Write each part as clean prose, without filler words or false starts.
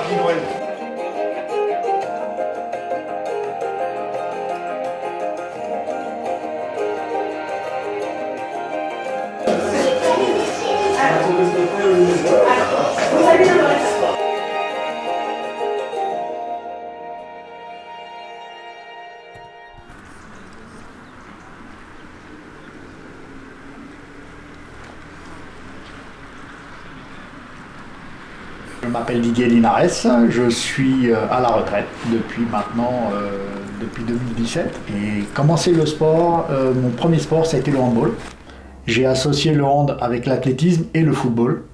Happy Noël. Je m'appelle Didier Linares, je suis à la retraite depuis 2017. Et commencer le sport, mon premier sport ça a été le handball. J'ai associé le hand avec l'athlétisme et le football.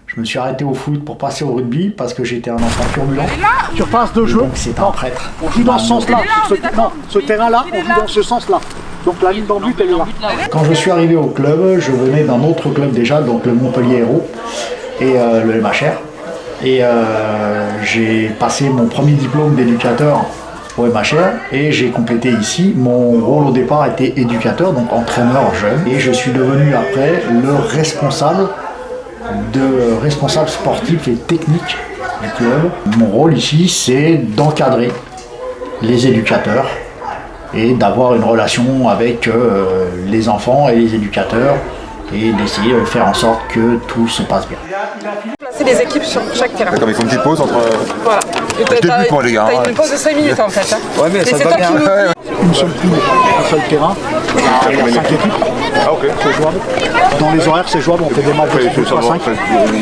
Je me suis arrêté au foot pour passer au rugby parce que j'étais un enfant turbulent. Surface de jeu. Donc c'est un prêtre. On joue dans ce sens-là. Ce terrain-là, on joue dans ce sens-là. Donc la ligne d'en but, elle est là. Quand je suis arrivé au club, je venais d'un autre club déjà, donc le Montpellier Hérault et le MHR. Et j'ai passé mon premier diplôme d'éducateur au MHR et j'ai complété ici. Mon rôle au départ était éducateur, donc entraîneur jeune. Et je suis devenu après le responsable sportif et technique du club. Mon rôle ici, c'est d'encadrer les éducateurs et d'avoir une relation avec les enfants et les éducateurs et d'essayer de faire en sorte que tout se passe bien. Placer des équipes sur chaque terrain. D'accord, mais il faut une petite pause entre... Voilà. Je débute moi les gars. T'as une pause de 5 minutes en fait. Hein. Ouais mais ça va bien. Une seule poule, un seul terrain. Il y a 5 équipes. Ah ok. C'est jouable. Dans les horaires, c'est jouable, on fait des matchs de 3-5.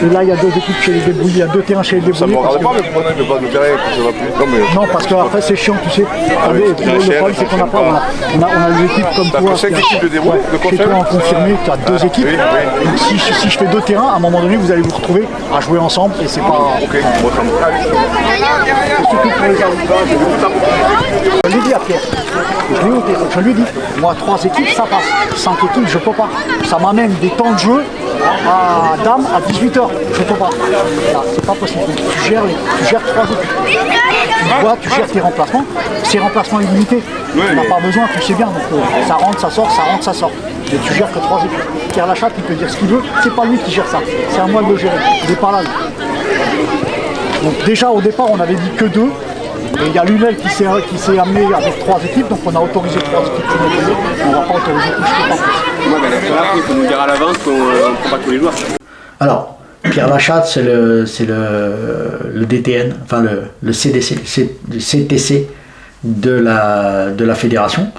Et là, il y a 2 équipes chez les débrouillés, il y a 2 terrains chez les débrouillés. Ça me regarde pas, mais pourquoi il ne veut pas nous terrain que ça va plus. Non, parce qu'après, c'est chiant, tu sais. Le problème, c'est qu'on n'a pas. On a des équipes comme toi. 5 équipes de débrouillés, de Chez toi, en confirmé, tu as 2 équipes. Donc, si je fais 2 terrains, à un moment donné, vous allez vous retrouver à jouer ensemble et c'est pas. Ok, moi ça me... Surtout pour les arbitrages. Je l'ai dit à Pierre. Je lui ai dit, moi 3 équipes ça passe, 5 équipes je peux pas. Ça m'amène des temps de jeu à dame à 18h, je peux pas. Là, c'est pas possible. Tu gères 3 équipes. Tu gères tes remplacements, ces remplacements illimités. Tu n'as pas besoin, tu sais bien. Donc ça rentre, ça sort, ça rentre, ça sort. Et tu gères que 3 équipes. Pierre Lachatte, il peut dire ce qu'il veut, c'est pas lui qui gère ça. C'est à moi de le gérer. Il n'est pas là. Lui. Donc déjà au départ on avait dit que 2. Et il y a Lunel qui s'est amené avec 3 équipes, donc on a autorisé 3 équipes sur le pays, on ne va pas autoriser plus, je ne sais pas. Ouais, mais là, il faut nous dire à l'avance qu'on ne prend pas tous les joueurs. Alors, Pierre Lachatte, c'est le DTN, enfin le CDC, le CTC de la fédération.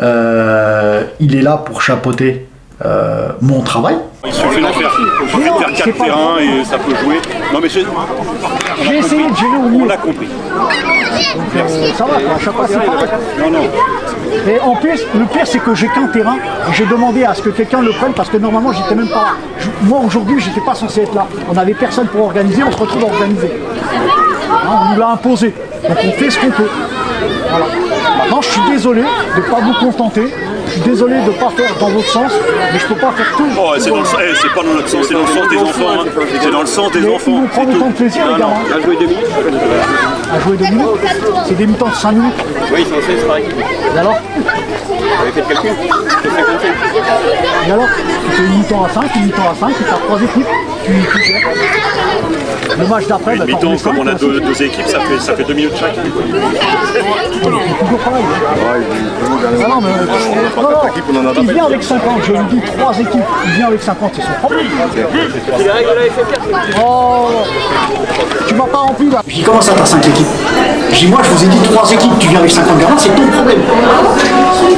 Il est là pour chapeauter mon travail. Il suffit de faire 4 terrains et ça peut jouer. Non mais j'ai essayé de gérer au mieux. On l'a compris. Donc ça va, à chaque fois c'est pareil. Non. Et en plus, le pire c'est que j'ai qu'un terrain et j'ai demandé à ce que quelqu'un le prenne parce que normalement j'étais même pas là. Moi aujourd'hui j'étais pas censé être là. On n'avait personne pour organiser, on se retrouve à organiser. Hein, on nous l'a imposé. Donc on fait ce qu'on peut. Voilà. Maintenant je suis désolé de ne pas vous contenter. Je suis désolé de ne pas faire dans votre sens, mais je ne peux pas faire tout. Oh, c'est pas dans notre sens, c'est dans le sens des enfants. Hein. C'est dans le sens des enfants. Ils vont prendre autant de plaisir, les gamins. À jouer 2 minutes. À jouer 2 minutes. C'est des mi-temps de 5 minutes. Oui, ils sont 16 par équipe. Et alors? Vous avez fait le calcul? C'est 55. Et alors? Tu fais une mi-temps à 5, une mi-temps à 5, tu as 3 équipes. Tu gères. Le match d'après, Une mi-temps, comme on a 2 équipes, ça fait 2 minutes chacun. C'est toujours pareil. Non, mais il vient avec 50, je lui dis 3 équipes, il vient avec 50, c'est son problème. C'est les règles de la FFR. Oh, tu m'as pas rempli là. Je dis comment ça t'as 5 équipes? Je dis moi je vous ai dit 3 équipes, tu viens avec 50 gamins, c'est ton problème.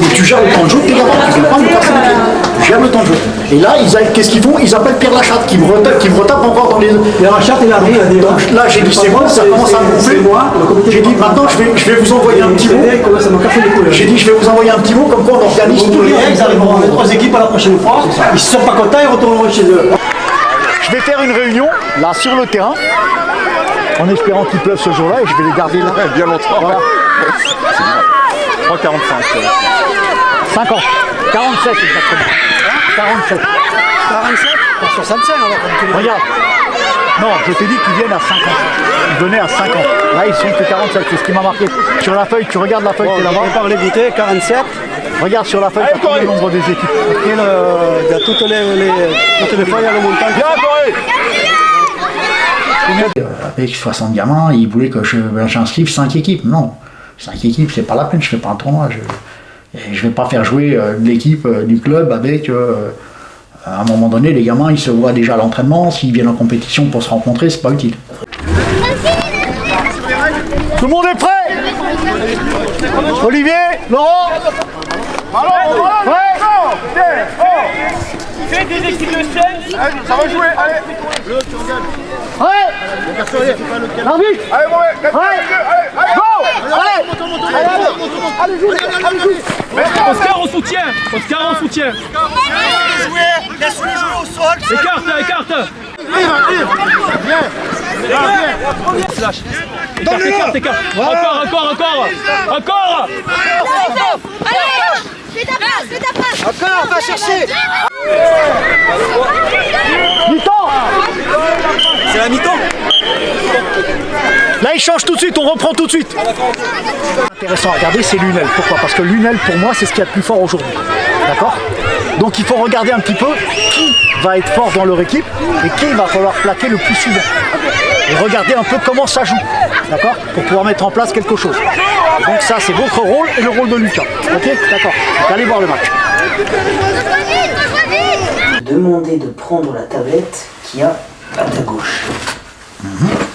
Mais tu gères le temps de jeu de tes gamins, tu viens pas me casser les pieds. Tu gères le temps de jeu. Et là, qu'est-ce qu'ils font? Ils appellent Pierre Lachatte qui me retape encore dans les... Pierre Lachatte est là, donc là j'ai dit c'est bon, ça commence à me gonfler. J'ai dit maintenant je vais vous envoyer un petit mot. J'ai dit je vais vous envoyer un petit mot comme quoi on organise tous les... Ils arriveront avec 3 équipes à la prochaine fois, ils se sont pas contents, ils retourneront chez eux. Je vais faire une réunion là sur le terrain en espérant qu'il pleuve ce jour-là et je vais les garder là. Bien longtemps. Voilà. 3,45. 50. 47 exactement. 47. 47 pas 65 alors. Regarde. Non, je t'ai dit qu'ils viennent à 50. Ils venaient à 50. Là, ils sont que 47. C'est ce qui m'a marqué. Sur la feuille, tu regardes la feuille qui est là-bas. On va pas les goûter, 47. Regarde sur la feuille, tu as le nombre des équipes. Et il y a toutes les feuilles à le montant. Bien, Corée. Avec 60 gamins, ils voulaient que j'inscrive 5 équipes. Non, 5 équipes, c'est pas la peine, je fais pas un tournoi. Je vais pas faire jouer l'équipe du club avec... à un moment donné, les gamins, ils se voient déjà à l'entraînement. S'ils viennent en compétition pour se rencontrer, c'est pas utile. Tout le monde est prêt? Olivier, Laurent? Fais des équipes de 16. Ça va jouer, allez. L'arbitre. Allez, allez, Allez, jouez. Oscar au soutien. Oscar au soutien. Laisse-le jouer au sol. Écarte. Flash. Écarte. Encore. Allez, fais ta passe. Encore, va chercher. Mi-temps. C'est la mi-temps. Là, il change tout de suite, on reprend tout de suite. Intéressant à regarder, c'est Lunel. Pourquoi? Parce que Lunel, pour moi, c'est ce qu'il y a de plus fort aujourd'hui. D'accord? Donc il faut regarder un petit peu qui va être fort dans leur équipe et qui il va falloir plaquer le plus souvent. Et regarder un peu comment ça joue. D'accord? Pour pouvoir mettre en place quelque chose. Donc ça, c'est votre rôle et le rôle de Lucas. Ok? D'accord. Allez voir le match. Demander de prendre la tablette qu'il y a à ta gauche.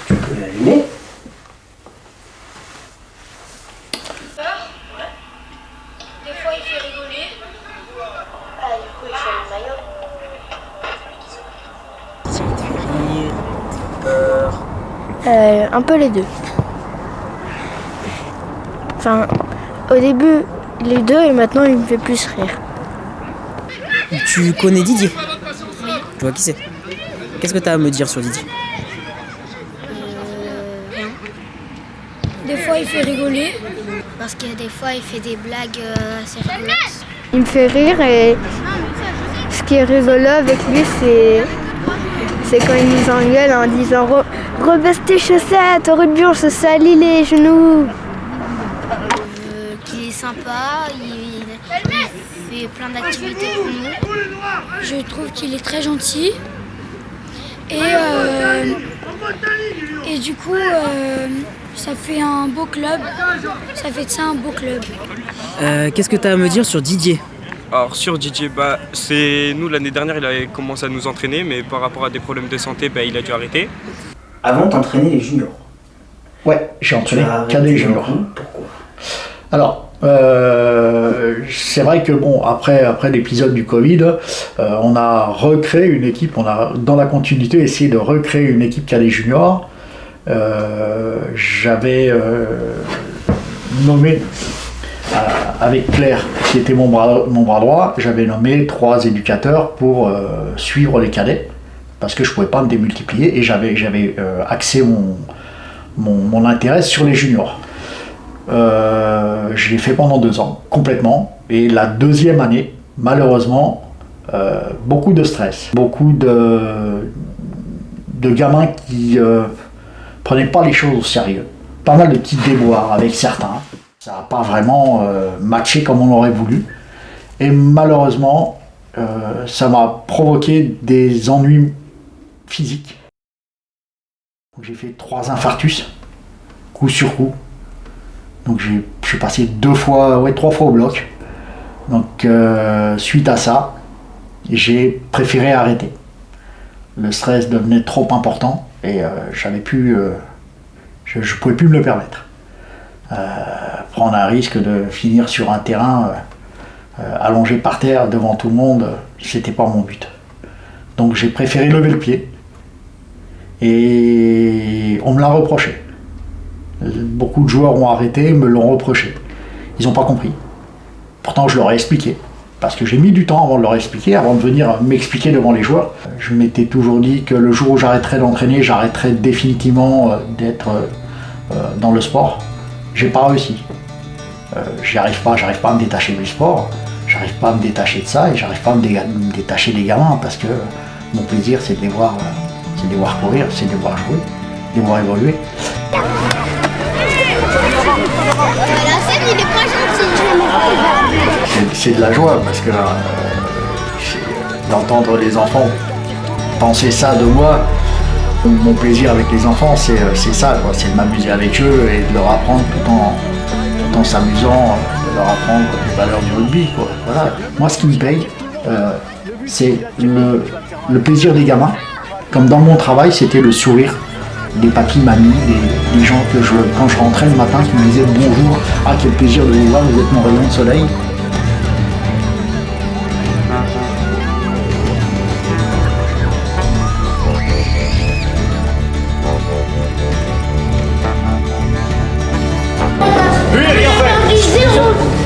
Tu peux l'allumer. Des fois il fait rigoler. Ah, du coup il fait le maillot. Un peu les deux. Enfin, au début les deux et maintenant il me fait plus rire. Tu connais Didier? Tu vois qui c'est? Qu'est-ce que tu as à me dire sur Didier? Rien. Des fois il fait rigoler. Parce que des fois il fait des blagues assez rigolotes. Il me fait rire et ce qui est rigolo avec lui c'est quand il nous engueule en disant rebaisse tes chaussettes, au rugby on se salit les genoux. Qu'il est sympa, il fait plein d'activités pour nous. Je trouve qu'il est très gentil. Et du coup, ça fait un beau club. Ça fait de ça un beau club. Qu'est-ce que tu as à me dire sur Didier? Alors sur Didier, c'est nous l'année dernière il avait commencé à nous entraîner, mais par rapport à des problèmes de santé, il a dû arrêter. Avant t'entraîner les juniors. Ouais, j'ai entraîné cadet junior. Pourquoi? Alors, c'est vrai que bon, après l'épisode du Covid, on a recréé une équipe, on a dans la continuité essayé de recréer une équipe cadet junior. J'avais nommé avec Claire, qui était mon bras droit, j'avais nommé 3 éducateurs pour suivre les cadets, parce que je ne pouvais pas me démultiplier et j'avais axé mon intérêt sur les juniors. Je l'ai fait pendant 2 ans, complètement, et la 2e année, malheureusement, beaucoup de stress, beaucoup de gamins qui prenaient pas les choses au sérieux, pas mal de petits déboires avec certains. Ça n'a pas vraiment matché comme on aurait voulu. Et malheureusement, ça m'a provoqué des ennuis physiques. J'ai fait 3 infarctus, coup sur coup. Donc je suis passé 3 fois au bloc. Donc suite à ça, j'ai préféré arrêter. Le stress devenait trop important et je pouvais plus me le permettre. Prendre un risque de finir sur un terrain allongé par terre devant tout le monde, c'était pas mon but. Donc j'ai préféré lever le pied et on me l'a reproché. Beaucoup de joueurs ont arrêté, me l'ont reproché. Ils n'ont pas compris. Pourtant je leur ai expliqué, parce que j'ai mis du temps avant de leur expliquer, avant de venir m'expliquer devant les joueurs. Je m'étais toujours dit que le jour où j'arrêterais d'entraîner, j'arrêterais définitivement d'être dans le sport. J'ai pas réussi. J'arrive pas à me détacher du sport, j'arrive pas à me détacher de ça et j'arrive pas à me détacher des gamins parce que mon plaisir c'est de les voir courir, c'est de les voir jouer, de les voir évoluer. C'est de la joie parce que d'entendre les enfants penser ça de moi, Mon plaisir avec les enfants, c'est ça, c'est de m'amuser avec eux et de leur apprendre tout en s'amusant, de leur apprendre les valeurs du rugby, quoi. Voilà. Moi, ce qui me paye, c'est le plaisir des gamins. Comme dans mon travail, c'était le sourire des papis, mamies, des gens que quand je rentrais le matin, qui me disaient bonjour, ah quel plaisir de vous voir, vous êtes mon rayon de soleil.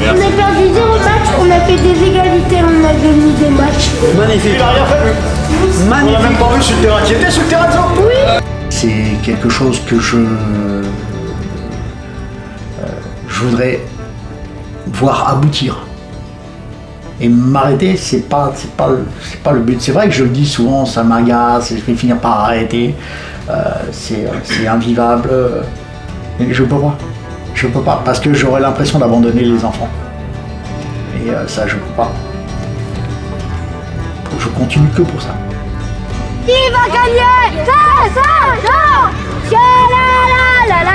On a perdu 0 match, on a fait des égalités, on a gagné des matchs. Magnifique. Il a rien fait. Magnifique. On n'a même pas vu sur le terrain. Tu étais sur le terrain, toi? Oui. C'est quelque chose que je voudrais voir aboutir. Et m'arrêter, c'est pas le but. C'est vrai que je le dis souvent, ça m'agace, je vais finir par arrêter. C'est invivable. Mais je peux pas. Je peux pas, parce que j'aurais l'impression d'abandonner les enfants. Et ça, je peux pas. Je continue que pour ça. Qui va gagner? Ça, non! La la la la